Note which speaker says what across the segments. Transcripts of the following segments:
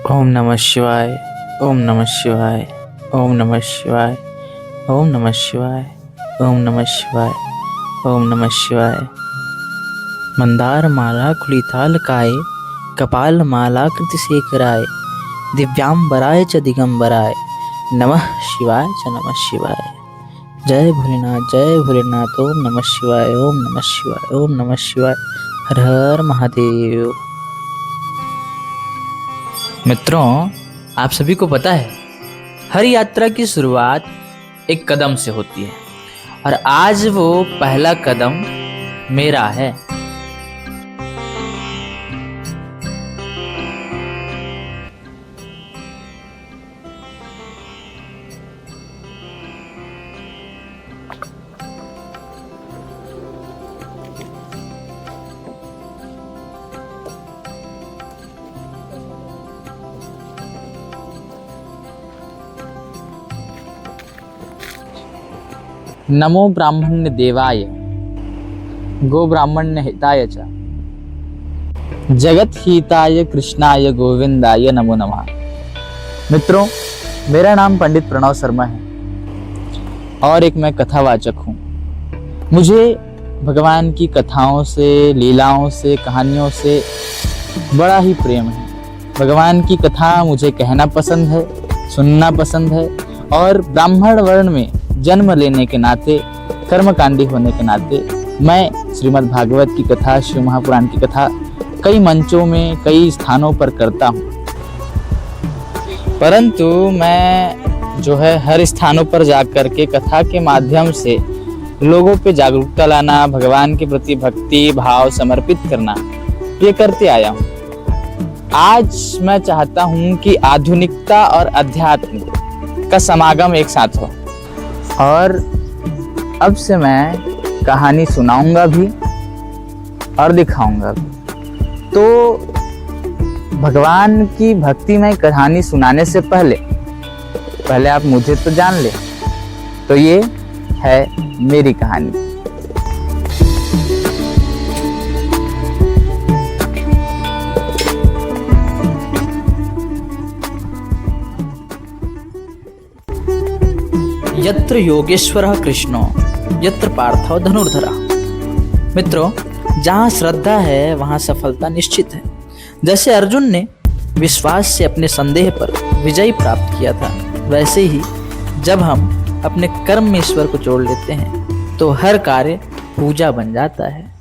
Speaker 1: ओम नमः शिवाय। ओम नमः शिवाय। ओम नमः शिवाय। ओम नमः शिवाय। ओम नमः शिवाय। ओम नमः शिवाय। मंदार माला कुलिताल काय, कपाल माला कृति शेखराय, दिव्यांबराय च दिगंबराय, नमः शिवाय च नमः शिवाय। जय भोलेनाथ, जय भोलेनाथ। ओम नमः शिवाय। ओम नमः शिवाय। ओम नमः शिवाय। हर हर महादेव। मित्रों, आप सभी को पता है, हर यात्रा की शुरुआत एक कदम से होती है और आज वो पहला कदम मेरा है। नमो ब्राह्मण्य देवाय, गो ब्राह्मण्य हिताय च, जगत हिताय कृष्णाय गोविंदाय नमो नमः। मित्रों, मेरा नाम पंडित प्रणव शर्मा है और एक मैं कथावाचक हूँ। मुझे भगवान की कथाओं से, लीलाओं से, कहानियों से बड़ा ही प्रेम है। भगवान की कथा मुझे कहना पसंद है, सुनना पसंद है और ब्राह्मण वर्ण में जन्म लेने के नाते, कर्मकांडी होने के नाते मैं श्रीमद् भागवत की कथा, शिव महापुराण की कथा कई मंचों में, कई स्थानों पर करता हूँ। परंतु मैं जो है हर स्थानों पर जाकर के कथा के माध्यम से लोगों पे जागरूकता लाना, भगवान के प्रति भक्ति भाव समर्पित करना, ये करते आया हूँ। आज मैं चाहता हूँ कि आधुनिकता और अध्यात्म का समागम एक साथ हो और अब से मैं कहानी सुनाऊंगा भी और दिखाऊंगा भी। तो भगवान की भक्तिमय कहानी सुनाने से पहले आप मुझे तो जान ले। तो ये है मेरी कहानी। यत्र योगेश्वरः कृष्णो यत्र पार्थो धनुर्धरः। मित्रों, जहाँ श्रद्धा है वहाँ सफलता निश्चित है। जैसे अर्जुन ने विश्वास से अपने संदेह पर विजय प्राप्त किया था, वैसे ही जब हम अपने कर्म में ईश्वर को जोड़ लेते हैं तो हर कार्य पूजा बन जाता है।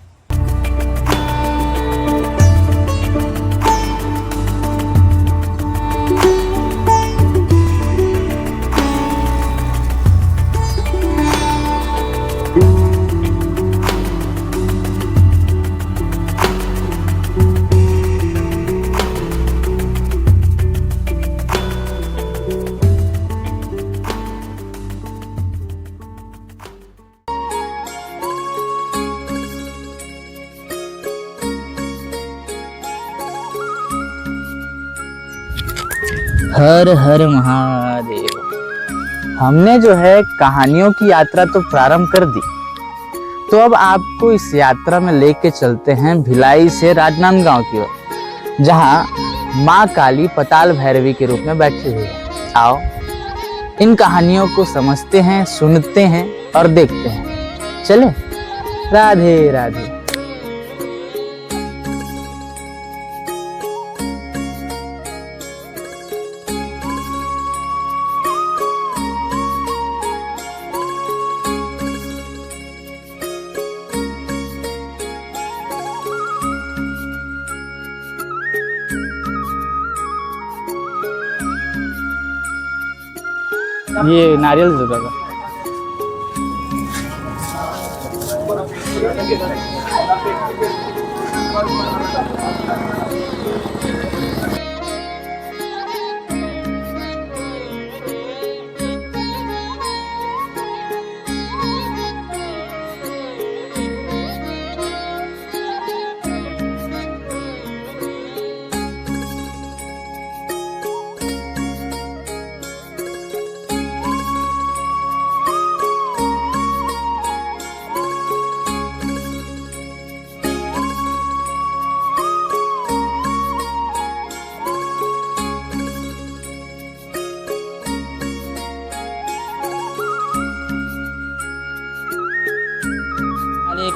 Speaker 1: हर हर महादेव। हमने जो है कहानियों की यात्रा तो प्रारंभ कर दी, तो अब आपको इस यात्रा में लेके चलते हैं भिलाई से राजनांदगांव की ओर, जहां माँ काली पताल भैरवी के रूप में बैठी हुई है। आओ इन कहानियों को समझते हैं, सुनते हैं और देखते हैं। चले। राधे राधे। ये नारियल जुदा था।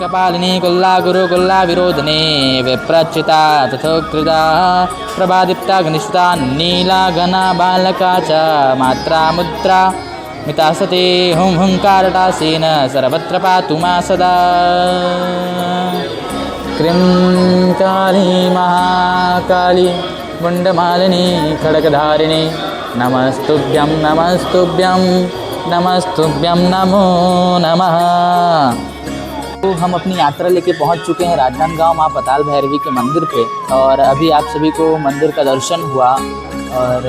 Speaker 1: कपालिनी कुल्ला गुरु कुल्ला विरोधने विप्रच्युता तथोकृता प्रभादीप्ता घनिष्ठा नीला घना बालका च मात्रा मुद्रा मिता सती हुं हुंकारटासीन सर्वत्र पातु मा सदा। क्रीं काली महाकाली मुण्डमालिनी खड्गधारिणी नमस्तुभ्यं नमस्तुभ्यं नमस्तुभ्यं नमो नमः। तो हम अपनी यात्रा लेके पहुंच चुके हैं राजनांदगांव माँ पताल भैरवी के मंदिर पे और अभी आप सभी को मंदिर का दर्शन हुआ और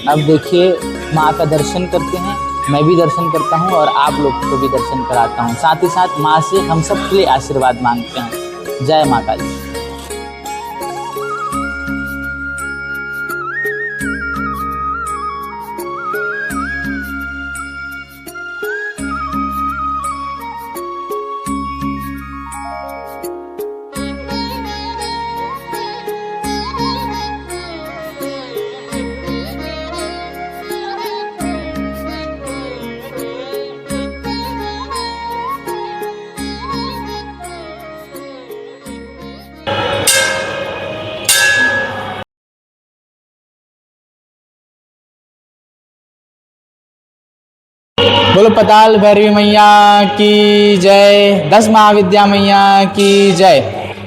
Speaker 1: अब देखिए माँ का दर्शन करते हैं, मैं भी दर्शन करता हूँ और आप लोग को भी दर्शन कराता हूँ। साथ ही साथ माँ से हम सब के लिए आशीर्वाद मांगते हैं। जय माँ काली। बोलो पताल भैरवी मैया की जय, 10 महाविद्या मैया की जय।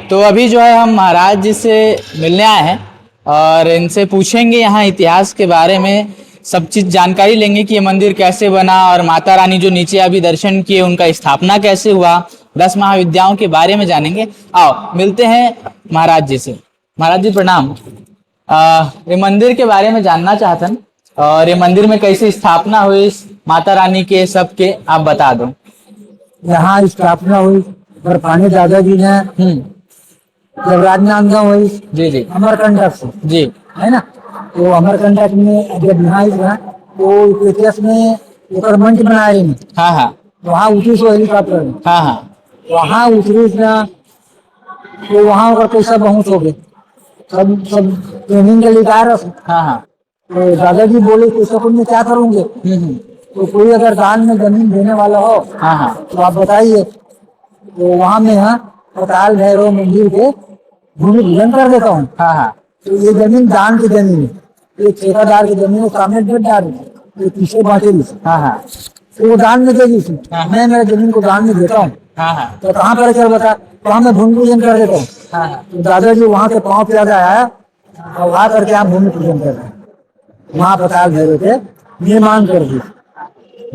Speaker 1: तो अभी जो है हम महाराज जी से मिलने आए हैं और इनसे पूछेंगे यहाँ इतिहास के बारे में, सब चीज़ जानकारी लेंगे कि ये मंदिर कैसे बना और माता रानी जो नीचे अभी दर्शन किए उनका स्थापना कैसे हुआ, 10 महाविद्याओं के बारे में जानेंगे। आओ मिलते हैं महाराज जी से। महाराज जी प्रणाम। ये मंदिर के बारे में जानना चाहते हैं और ये मंदिर में कैसे स्थापना हुई माता रानी के सबके, आप बता दो।
Speaker 2: यहाँ स्थापना हुई बर्फानी दादाजी ने जब राजनांदगांव हुई
Speaker 1: जी जी
Speaker 2: अमरकंटक से,
Speaker 1: जी
Speaker 2: है ना। तो अमरकंटक में जब यहाँ हुआ तो इतिहास में एक मंच बना रही है।
Speaker 1: हाँ हाँ
Speaker 2: वहाँ उतरी सो हेलीकॉप्टर में,
Speaker 1: हाँ हाँ
Speaker 2: वहाँ उतरी ना तो वहाँ का पैसा बहुत हो गए, सब सब ट्रेनिंग के लिए जा रहा था।
Speaker 1: हाँ हाँ
Speaker 2: तो दादाजी बोले पैसा को मैं क्या करूँगे, तो कोई अगर दान में जमीन देने वाला हो
Speaker 1: हाँ हाँ
Speaker 2: तो आप बताइए। तो वहाँ में यहाँ पताल भैरव मंदिर के भूमि पूजन कर देता हूँ।
Speaker 1: हाँ हाँ
Speaker 2: तो ये जमीन दान की जमीन है, ये ठेकेदार की जमीन है, सामने डेढ़ डाल ये पीछे बांटे दी,
Speaker 1: हाँ हाँ
Speaker 2: तो वो दान में दे दी थी।
Speaker 1: हाँ।
Speaker 2: मैं मेरे जमीन को दान में देता हूँ,
Speaker 1: हाँ हाँ
Speaker 2: तो कहाँ पर चल बता, वहाँ मैं भूमि पूजन कर देता हूँ।
Speaker 1: हाँ हाँ
Speaker 2: तो दादाजी वहाँ से पाँव प्यादा आया और वहाँ करके आप भूमि पूजन कर रहे हैं, वहाँ पताल भैरव के निर्माण कर दी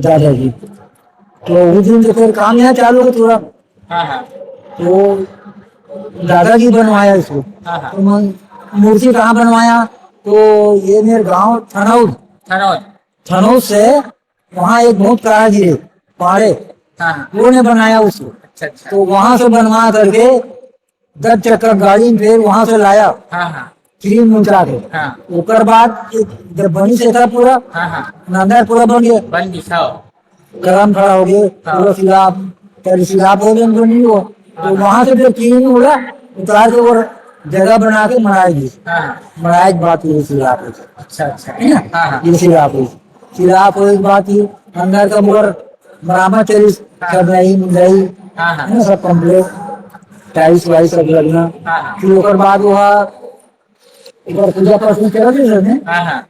Speaker 2: दादाजी। तो उस दिन से फिर काम यहाँ चालू हो पूरा।
Speaker 1: हाँ हाँ
Speaker 2: तो दादाजी बनवाया इसको।
Speaker 1: हाँ हाँ
Speaker 2: तो मूर्ति कहाँ बनवाया, तो ये मेरे गांव थनौद, थनौद से वहाँ एक बहुत कारागिर है पाड़े,
Speaker 1: हाँ हाँ
Speaker 2: वो ने बनाया उसको।
Speaker 1: अच्छा अच्छा
Speaker 2: तो वहाँ से बनवा करके 10 चक्कर गाड़ी में फिर वहाँ से लाया
Speaker 1: हाँ हाँ
Speaker 2: क्रीम मुंचा के।
Speaker 1: हाँ
Speaker 2: उसके बाद जब बनी से था पूरा
Speaker 1: हाँ हाँ
Speaker 2: अंदर पूरा बन गया,
Speaker 1: बन दिखाओ।
Speaker 2: गरम खड़ा हो गया पूरा सिलाब, पहले सिलाब हो गया बनी हो। तो वहाँ से जब क्रीम हुआ उतार के और जगह बना के मनाई दी,
Speaker 1: हाँ
Speaker 2: मनाई की बात हुई सिलाब हुई,
Speaker 1: अच्छा अच्छा
Speaker 2: है ना।
Speaker 1: हाँ हाँ
Speaker 2: ये सिलाब हुई, सिलाब हुई बात ही अंदर का मुगर बरामद चली, सब नहीं मुंडई,
Speaker 1: हाँ हाँ
Speaker 2: है ना, सब कम्प्लीट टाइल्स वाइल्स सब लगना।
Speaker 1: हाँ हाँ
Speaker 2: फिर उसके बाद वहाँ एक बार पूजा पाठ में चला गया सर,
Speaker 1: हाँ हाँ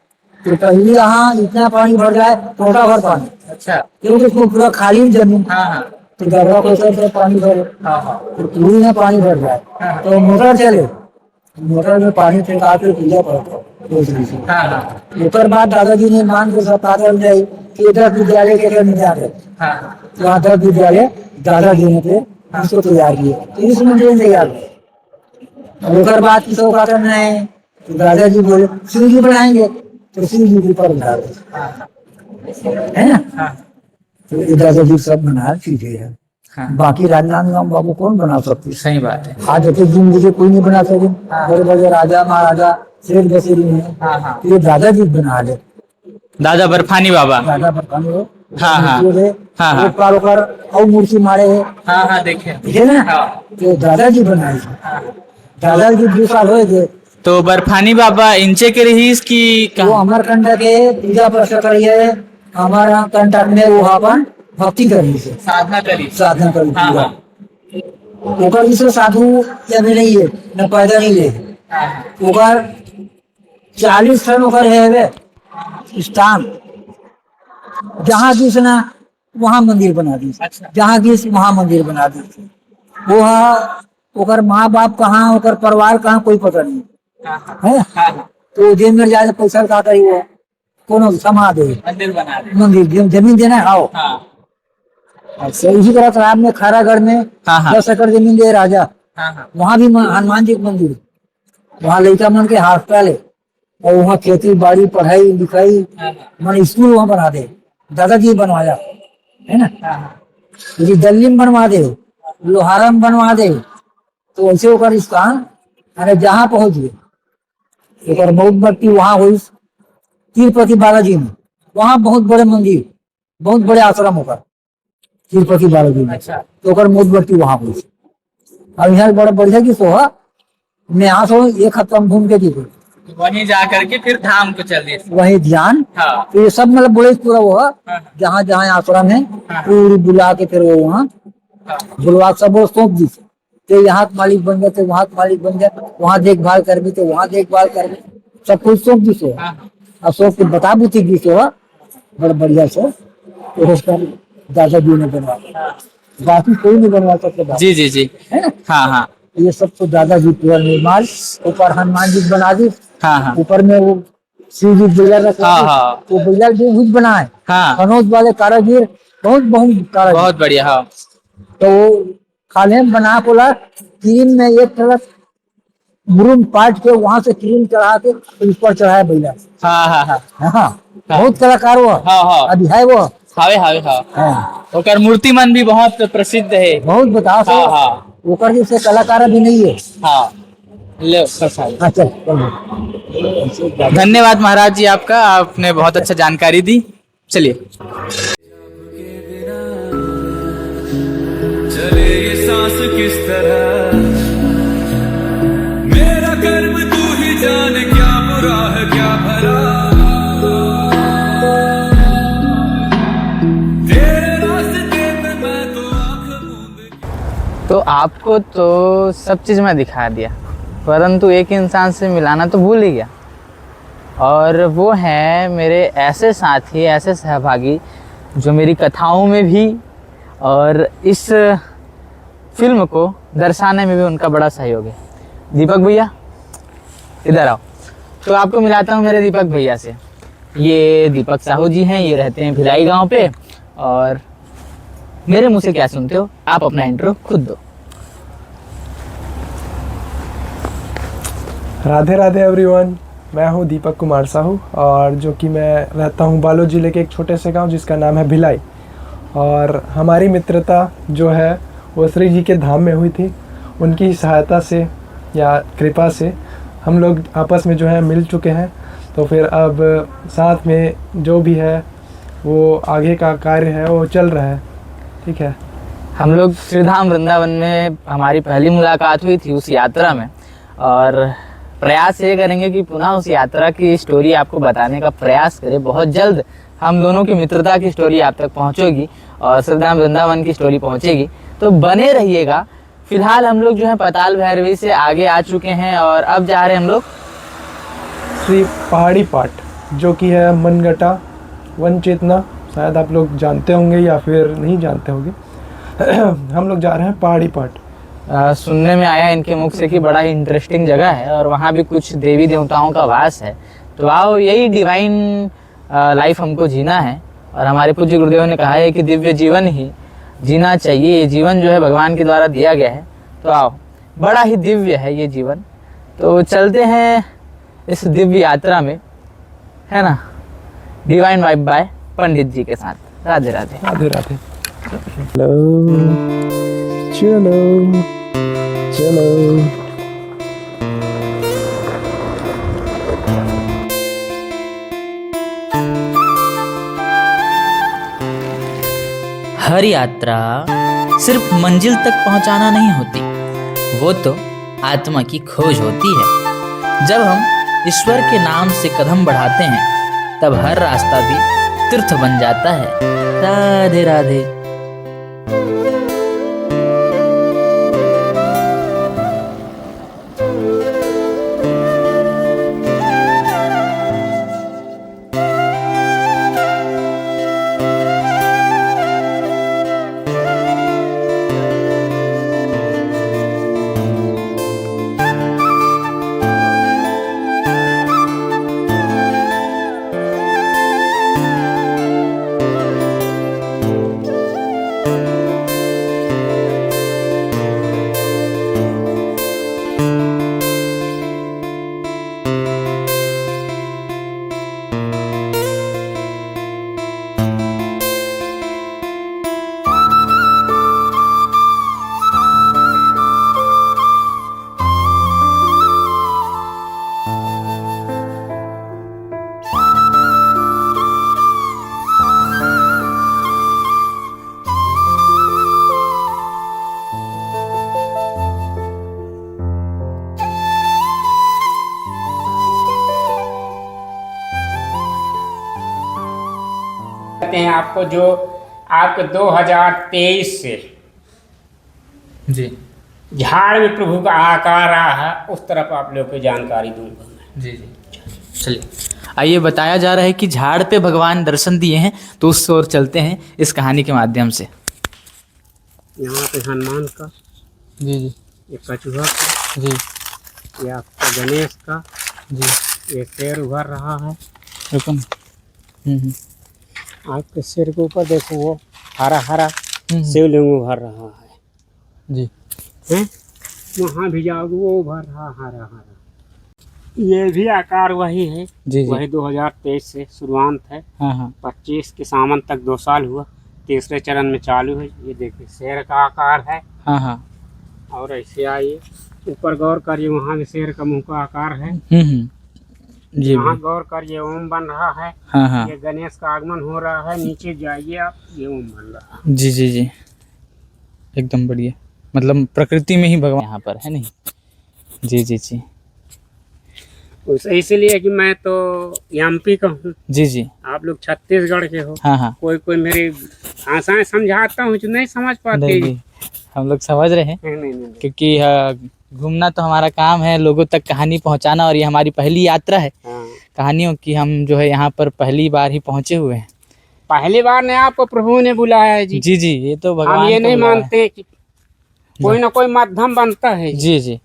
Speaker 2: तो पहले यहाँ इतना पानी भर जाए, छोटा भर पानी,
Speaker 1: अच्छा
Speaker 2: क्योंकि उसमें पूरा खाली जमीन,
Speaker 1: हाँ हाँ
Speaker 2: तो दरगाह को सब पानी भरे,
Speaker 1: हाँ हाँ
Speaker 2: तो पूरी में पानी भर जाए तो मोटर चले, मोटर में पानी फेंका के पूजा पाठ।
Speaker 1: हाँ हाँ
Speaker 2: उसके बाद दादाजी ने मान के सब पागल जाए कि 10 विद्यालय के नहीं जाते,
Speaker 1: हाँ
Speaker 2: तो वहाँ 10 विद्यालय दादाजी ने फिर उसको तैयार किए, तो इस मंदिर में तैयार किए। उसके बाद किसको का करना है, तो दादाजी बोले शिव जी बनाएंगे, तो शिव जी के ऊपर बना दो, है ना।
Speaker 1: हाँ
Speaker 2: तो ये दादाजी सब बना चीजें है,
Speaker 1: हाँ
Speaker 2: बाकी राजनांदगांव बाबू कौन बना सकते,
Speaker 1: सही बात है।
Speaker 2: आज तक जिंदगी कोई नहीं बना सके। बड़े बड़े राजा महाराजा शेख बसेरी ने,
Speaker 1: हाँ हाँ
Speaker 2: ये दादाजी बना ले,
Speaker 1: दादा बर्फानी बाबा।
Speaker 2: दादा बरकानी हो,
Speaker 1: हाँ, हाँ। हाँ, हाँ।
Speaker 2: एक पार होकर और मूर्ति मारे है,
Speaker 1: हाँ हाँ देखे
Speaker 2: है ना।
Speaker 1: हाँ
Speaker 2: तो दादाजी बनाए, दादाजी 2 साल हुए थे।
Speaker 1: तो बर्फानी बाबा इंचे के रहीस की
Speaker 2: वो अमरकंटक के पूजा पाठ करिए, अमरकंटक में वो अपन भक्ति करनी से
Speaker 1: साधना करी।
Speaker 2: साधना करी
Speaker 1: हाँ
Speaker 2: पूरा।
Speaker 1: हाँ
Speaker 2: ओकर जिससे साधु या भी नहीं है न पैदा नहीं ले ओकर 40 टन ओकर है स्थान जहाँ जिस ना वहाँ मंदिर बना दी।
Speaker 1: अच्छा।
Speaker 2: जहाँ जिस वहाँ मंदिर बना दी। वो ओकर माँ बाप कहाँ ओकर परिवार कहाँ कोई पता नहीं है। तो जेल में जाए पैसा का करी वो कोनो समा दे
Speaker 1: मंदिर बना दे।
Speaker 2: मंदिर जमीन देना है आओ।
Speaker 1: हाँ
Speaker 2: अच्छा इसी तरह शराब में खारागढ़ में
Speaker 1: हाँ
Speaker 2: 10 एकड़ जमीन दे राजा।
Speaker 1: हाँ
Speaker 2: वहाँ भी हनुमान जी का मंदिर वहाँ लड़का मन के हॉस्पिटल है और वहाँ खेती बाड़ी पढ़ाई लिखाई मन स्कूल वहाँ बना दे। दादाजी बनवाया है ना। यदि दिल्ली में बनवा दे लोहारा में बनवा दे तो ऐसे ओकर स्थान अरे जहाँ पहुँच गए एक बहुत बड़ी वहाँ हुई तिरुपति बालाजी में वहाँ बहुत बड़े मंदिर बहुत बड़े आश्रम होकर तिरुपति बालाजी में।
Speaker 1: अच्छा।
Speaker 2: तो ओकर बहुत बड़ी वहाँ हुई। अब यहाँ बड़ा बढ़िया की सोहा मैं यहाँ से 1 हफ्ता में घूम के जीते
Speaker 1: वहीं जा करके फिर धाम को चल दिए।
Speaker 2: वही ध्यान।
Speaker 1: हाँ।
Speaker 2: तो ये सब मतलब बोले पूरा वो जहाँ जहाँ आश्रम है पूरी बुला के फिर वो वहाँ बुलवा सब वो सौंप दी तो यहाँ के मालिक बन जाते वहाँ के मालिक बन जाते वहाँ देखभाल कर भी तो वहाँ देखभाल कर भी सब कुछ सौंप दी सो और सौंप के बता भी थी सो बड़ा बढ़िया से तो उसका दादाजी ने बनवा बाकी कोई नहीं बनवा सकते।
Speaker 1: जी जी जी
Speaker 2: है ना।
Speaker 1: हाँ हाँ
Speaker 2: ये सब तो दादाजी पूरा निर्माण ऊपर हनुमान जी बना दी।
Speaker 1: हाँ हाँ
Speaker 2: ऊपर में वो शिव जी बिलर रखा
Speaker 1: हाँ हाँ
Speaker 2: वो बिलर भी कुछ बनाए
Speaker 1: हाँ
Speaker 2: कनौज वाले कारागिर बहुत बहुत कारागिर
Speaker 1: बहुत बढ़िया। हाँ
Speaker 2: तो वो खाने में बना बोला क्रीम में एक तरफ मुरुम पाट के वहां से क्रीम चढ़ा के ऊपर चढ़ाया बिलर।
Speaker 1: हाँ हाँ हाँ
Speaker 2: हाँ बहुत कलाकार वो
Speaker 1: हाँ हाँ
Speaker 2: अभी है वो
Speaker 1: हावे हावे हाँ
Speaker 2: हाँ
Speaker 1: ओकर मूर्ति मन भी बहुत प्रसिद्ध है।
Speaker 2: बहुत बताओ सो
Speaker 1: हाँ हाँ
Speaker 2: ओकर जैसे कलाकार अभी नहीं है।
Speaker 1: हाँ ले प्रसाद।
Speaker 2: हाँ चल
Speaker 1: धन्यवाद महाराज जी आपका आपने बहुत अच्छा जानकारी दी। चलिए
Speaker 3: चले ये सांस किस तरह मेरा कर्म तू ही जाने क्या बुरा है क्या भला तेरे रास्ते पे मैं तो आंख मूंद।
Speaker 1: तो आपको तो सब चीज़ मैं दिखा दिया परंतु एक इंसान से मिलाना तो भूल ही गया और वो है मेरे ऐसे साथी ऐसे सहभागी जो मेरी कथाओं में भी और इस फिल्म को दर्शाने में भी उनका बड़ा सहयोग है। दीपक भैया इधर आओ। तो आपको मिलाता हूँ मेरे दीपक भैया से। ये दीपक साहू जी हैं ये रहते हैं भिलाई गांव पे और मेरे मुँह से क्या सुनते हो आप अपना इंट्रो खुद दो।
Speaker 4: राधे राधे एवरीवन मैं हूं दीपक कुमार साहू और जो कि मैं रहता हूं बालोद ज़िले के एक छोटे से गांव जिसका नाम है भिलाई और हमारी मित्रता जो है वो श्री जी के धाम में हुई थी। उनकी सहायता से या कृपा से हम लोग आपस में जो है मिल चुके हैं तो फिर अब साथ में जो भी है वो आगे का कार्य है वो चल रहा है। ठीक है।
Speaker 1: हम लोग श्रीधाम वृंदावन में हमारी पहली मुलाकात हुई थी उस यात्रा में और प्रयास ये करेंगे कि पुनः उस यात्रा की स्टोरी आपको बताने का प्रयास करें। बहुत जल्द हम दोनों की मित्रता की स्टोरी आप तक पहुंचेगी और श्रीधाम वृंदावन की स्टोरी पहुंचेगी तो बने रहिएगा। फिलहाल हम लोग जो है पताल भैरवी से आगे आ चुके हैं और अब जा रहे हैं हम लोग
Speaker 4: श्री पहाड़ी पाठ जो कि है मनगटा वन चेतना शायद आप लोग जानते होंगे या फिर नहीं जानते होंगे। हम लोग जा रहे हैं पहाड़ी पाठ।
Speaker 1: सुनने में आया इनके मुख से कि बड़ा ही इंटरेस्टिंग जगह है और वहाँ भी कुछ देवी देवताओं का वास है। तो आओ यही डिवाइन लाइफ हमको जीना है और हमारे पूज्य गुरुदेव ने कहा है कि दिव्य जीवन ही जीना चाहिए। ये जीवन जो है भगवान के द्वारा दिया गया है तो आओ बड़ा ही दिव्य है ये जीवन। तो चलते हैं इस दिव्य यात्रा में है ना डिवाइन वाइब बाय पंडित जी के साथ। राधे राधे।
Speaker 4: राधे राधे। चलो चलो चलो।
Speaker 5: हर यात्रा सिर्फ मंजिल तक पहुंचाना नहीं होती, वो तो आत्मा की खोज होती है। जब हम ईश्वर के नाम से कदम बढ़ाते हैं तब हर रास्ता भी तीर्थ बन जाता है। राधे राधे।
Speaker 6: चाहते हैं आपको जो आपके 2023 से
Speaker 1: जी
Speaker 6: झाड़ में प्रभु का आकार रहा है, उस तरफ आप लोग को जानकारी दूंगा मैं।
Speaker 1: जी जी चलिए, आइए बताया जा रहा है कि झाड़ पे भगवान दर्शन दिए हैं, तो उस ओर चलते हैं इस कहानी के माध्यम से।
Speaker 6: यहाँ पे हनुमान का,
Speaker 1: जी जी
Speaker 6: ये कछुआ का,
Speaker 1: जी
Speaker 6: ये आपका गणेश का,
Speaker 1: जी
Speaker 6: ये शेर उभर रहा है।
Speaker 1: रुकन
Speaker 6: आपके सिर के ऊपर देखो वो हरा हरा
Speaker 1: हम्म।
Speaker 6: शिवलिंग उभर रहा है,
Speaker 1: जी
Speaker 6: हैं? वहाँ भी जाओगे वो उभर रहा हरा हरा। ये भी आकार वही है,
Speaker 1: जी जी
Speaker 6: वही 2023 से शुरुआत है।
Speaker 1: हाँ हाँ
Speaker 6: 25 के सावन तक 2 साल हुआ, तीसरे चरण में चालू है। ये देखिए शेर का आकार है।
Speaker 1: हाँ हाँ
Speaker 6: और ऐसे आइए ऊपर गौर करिए, वहाँ भी शेर का मुंह का आकार है।
Speaker 1: ये
Speaker 6: यहाँ
Speaker 1: भी
Speaker 6: गौर करिए ओम बन रहा है।
Speaker 1: हाँ हाँ
Speaker 6: ये गणेश का आगमन हो रहा है। नीचे जाइए आप, ये ओम बन रहा है।
Speaker 1: जी जी जी एकदम बढ़िया, मतलब प्रकृति में ही भगवान यहाँ पर है नहीं। जी जी जी
Speaker 6: इसीलिए कि मैं तो एमपी का हूँ,
Speaker 1: जी जी
Speaker 6: आप लोग छत्तीसगढ़ के हो।
Speaker 1: हाँ हाँ
Speaker 6: कोई कोई मेरी भाषाएं समझाता हूँ जो नहीं समझ पाते।
Speaker 1: नहीं नहीं, हम लोग समझ रहे हैं,
Speaker 6: नहीं, नहीं, नहीं।
Speaker 1: क्योंकि घूमना तो हमारा काम है, लोगों तक कहानी पहुंचाना, और ये हमारी पहली यात्रा है
Speaker 6: हाँ।
Speaker 1: कहानियों की। हम जो है यहाँ पर पहली बार ही पहुंचे हुए हैं।
Speaker 6: पहली बार ने आपको प्रभु ने बुलाया है जी।
Speaker 1: जी जी ये तो भगवान
Speaker 6: हम ये
Speaker 1: का
Speaker 6: नहीं
Speaker 1: बुलावा है।
Speaker 6: मानते कि कोई ना कोई माध्यम बनता है जी।
Speaker 1: जी जी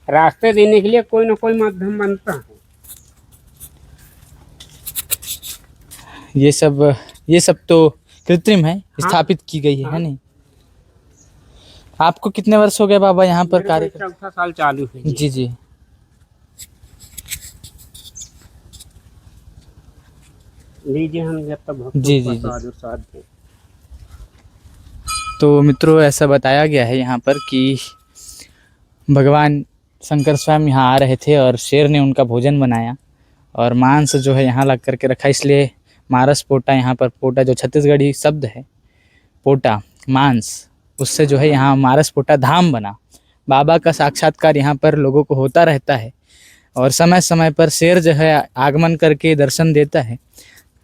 Speaker 6: रास्ते देने के लिए कोई ना कोई माध्यम बनता है।
Speaker 1: ये सब तो कृत्रिम है, स्थापित की गई है नहीं। आपको कितने वर्ष हो गए बाबा यहाँ पर कार्य
Speaker 6: मेरा चौथा साल चालू है
Speaker 1: जी जी
Speaker 6: लीजिए हम जब तक भक्तों
Speaker 1: जी,
Speaker 6: का
Speaker 1: जी, जी।
Speaker 6: साधु साथ दें।
Speaker 1: तो मित्रों ऐसा बताया गया है यहाँ पर कि भगवान शंकर स्वयं यहाँ आ रहे थे और शेर ने उनका भोजन बनाया और मांस जो है यहाँ ला करके रखा, इसलिए मारस पोटा, यहाँ पर पोटा जो छत्तीसगढ़ी शब्द है पोटा मांस, उससे जो है यहाँ मारस पोटा धाम बना। बाबा का साक्षात्कार यहाँ पर लोगों को होता रहता है और समय समय पर शेर जो है आगमन करके दर्शन देता है।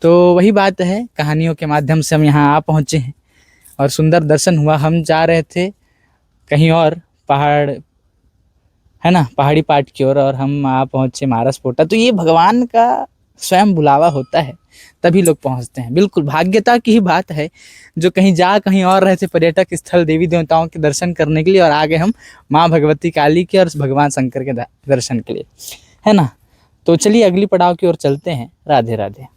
Speaker 1: तो वही बात है, कहानियों के माध्यम से हम यहाँ आ पहुँचे हैं और सुंदर दर्शन हुआ। हम जा रहे थे कहीं और, पहाड़ है ना, पहाड़ी पाट की ओर, और हम आ पहुँचे मारस पोटा। तो ये भगवान का स्वयं बुलावा होता है, तभी लोग पहुँचते हैं। बिल्कुल भाग्यता की ही बात है, जो कहीं और रहे थे पर्यटक स्थल देवी देवताओं के दर्शन करने के लिए, और आगे हम माँ भगवती काली के और भगवान शंकर के दर्शन के लिए, है ना। तो चलिए अगली पड़ाव की ओर चलते हैं। राधे राधे।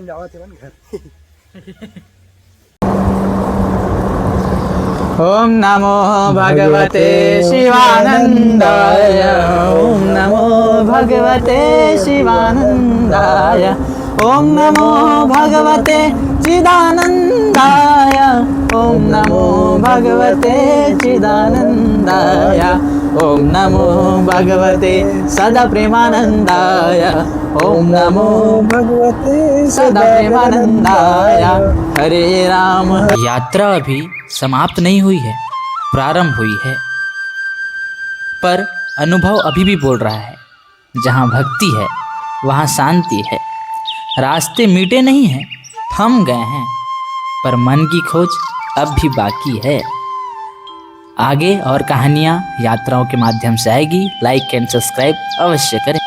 Speaker 4: अपन जाओ थे मन घर।
Speaker 1: ओम नमो भगवते शिवानंदाय। ओम नमो भगवते शिवानंदाय। ओम नमो भगवते चिदानंदाय। ओम नमो भगवते चिदानंदाय। ओम नमो भगवते सदा प्रेमानंदाय। ओम नमो
Speaker 4: भगवते
Speaker 1: सदा प्रेमानंदाय। हरे राम।
Speaker 5: यात्रा अभी समाप्त नहीं हुई है, प्रारंभ हुई है। पर अनुभव अभी भी बोल रहा है, जहाँ भक्ति है वहाँ शांति है। रास्ते मीटे नहीं हैं, थम गए हैं, पर मन की खोज अब भी बाकी है। आगे और कहानियाँ यात्राओं के माध्यम से आएगी। लाइक एंड सब्सक्राइब अवश्य करें।